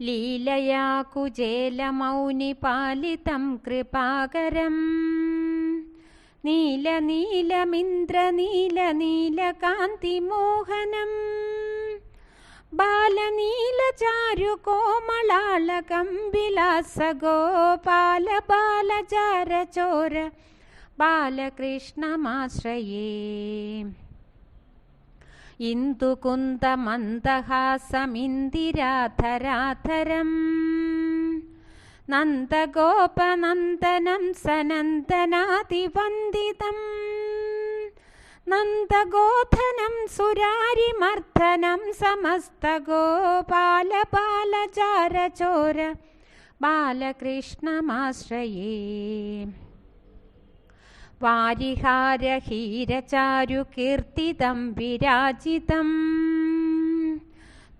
ലീലയാ കുചേലമൗനിപാലിതം കൃപാകരം നീലനീലമിന്ദ്രനീലനീലകാന്തിമോഹനം ബാലനീലചാരുകോമളാളകം വിലാസഗോപാലബാലചാരചോര ബാലകൃഷ്ണമാശ്രയേ. ഇന്ദുകുന്ദമന്ദഹാസമിന്ദിരാധരാധരം നന്ദഗോപനന്ദനം സനന്ദനാദിവന്ദിതം നന്ദഗോധനം സുരാരിമർദ്ദനം സമസ്തഗോപാലബാലചാരചോര ബാലകൃഷ്ണമാശ്രയേ. വാരിഹാരഹീരചാരുകീർത്തിതം വിരാജിതം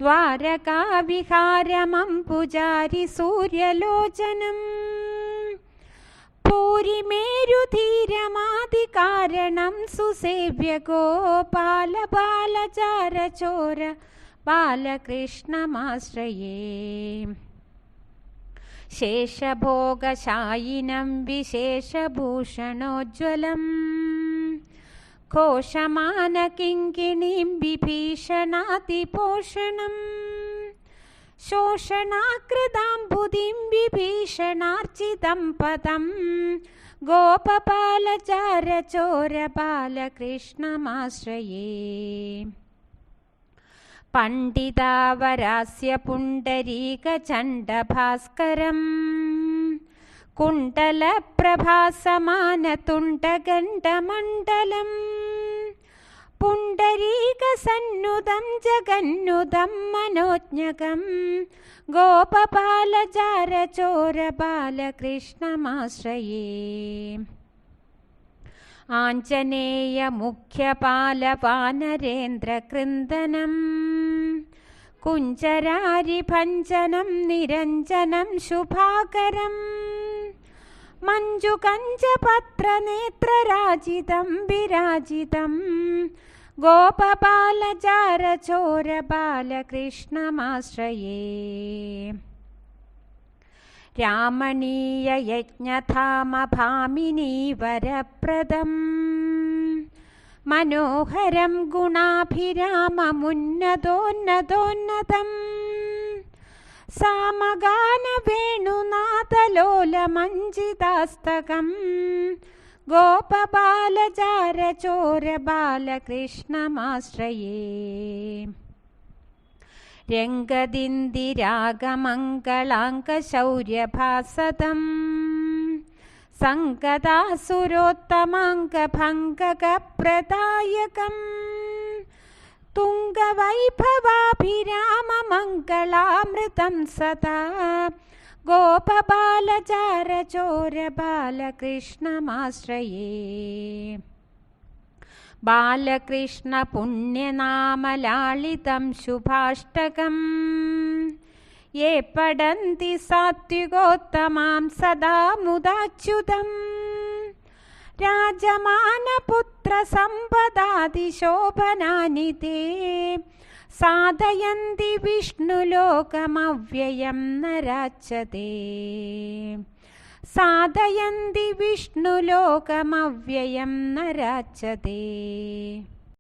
ദ്വാരകാവിഹാരമംബുജാരി സൂര്യലോചനം പൂരിമേരുധീരമാദികാരണം സുസേവ്യ ഗോപാലബാലചാരചോര ബാലകൃഷ്ണമാശ്രയേ. ശേഷഭോഗശായിനം വിശേഷഭൂഷണോജ്വലം ഘോഷമാനകിങ്കിണീം വിഭീഷണാതിപോഷണം ശോഷണാകൃതാംബുധിം വിഭീഷണാർച്ചിതം പദം ഗോപബാലചാരചോര ബാലകൃഷ്ണമാശ്രയേ. പണ്ഡിതാവരാസ്യ പുണ്ടരീകചണ്ഡഭാസ്കരം കുണ്ടലപ്രഭാസമാനതുണ്ടഗണ്ഡമണ്ഡലം പുണ്ടരീകസന്നുദം ജഗന്നുദം മനോജ്ഞകം ഗോപബാലചാരചോര ബാലകൃഷ്ണമാശ്രയേ. ആഞ്ജനേയമുഖ്യപാലവാനരേന്ദ്രകൃന്ദനം കുഞ്ചരാരിഭഞ്ജനം നിരഞ്ജനം ശുഭാകരം മഞ്ജുകഞ്ചപത്രനേത്രരാജിതം വിരാജിതം ഗോപബാലചാരചോര ബാലകൃഷ്ണമാശ്രയേ. രാമണീയയജ്ഞധാമഭാമിനീവരപ്രദം മനോഹരം ഗുണാഭിരാമമുന്നതോന്നതോന്നതം സാമഗാനവേണുനാഥലോലമഞ്ജിതാസ്തകം ഗോപബാലചാരചോര ബാലകൃഷ്ണമാശ്രയേ. രംഗദിന്ദിരാഗമംഗളാംഗശൗര്യഭാസതം സംഗതാസുരോത്തമാംഗഭംഗകപ്രദായകം തുംഗവൈഭവാഭിരാമമംഗളാമൃതം സദാ ഗോപബാലചാരചോര ബാലകൃഷ്ണമാശ്രയേ. ബാലകൃഷ്ണ പുണ്യനാമലാളിതം ശുഭാഷ്ടകം യേ പഠന്തി സാത്വികോത്തമാം സദാ മുദാച്യുതം രാജമാനപുത്രസമ്പദാദിശോഭനാനി തേ സാധയന്തി വിഷ്ണുലോകമവ്യയം നരാച്യതേ സാധയന്തി വിഷ്ണുലോകമവ്യയം നരാച്യതേ.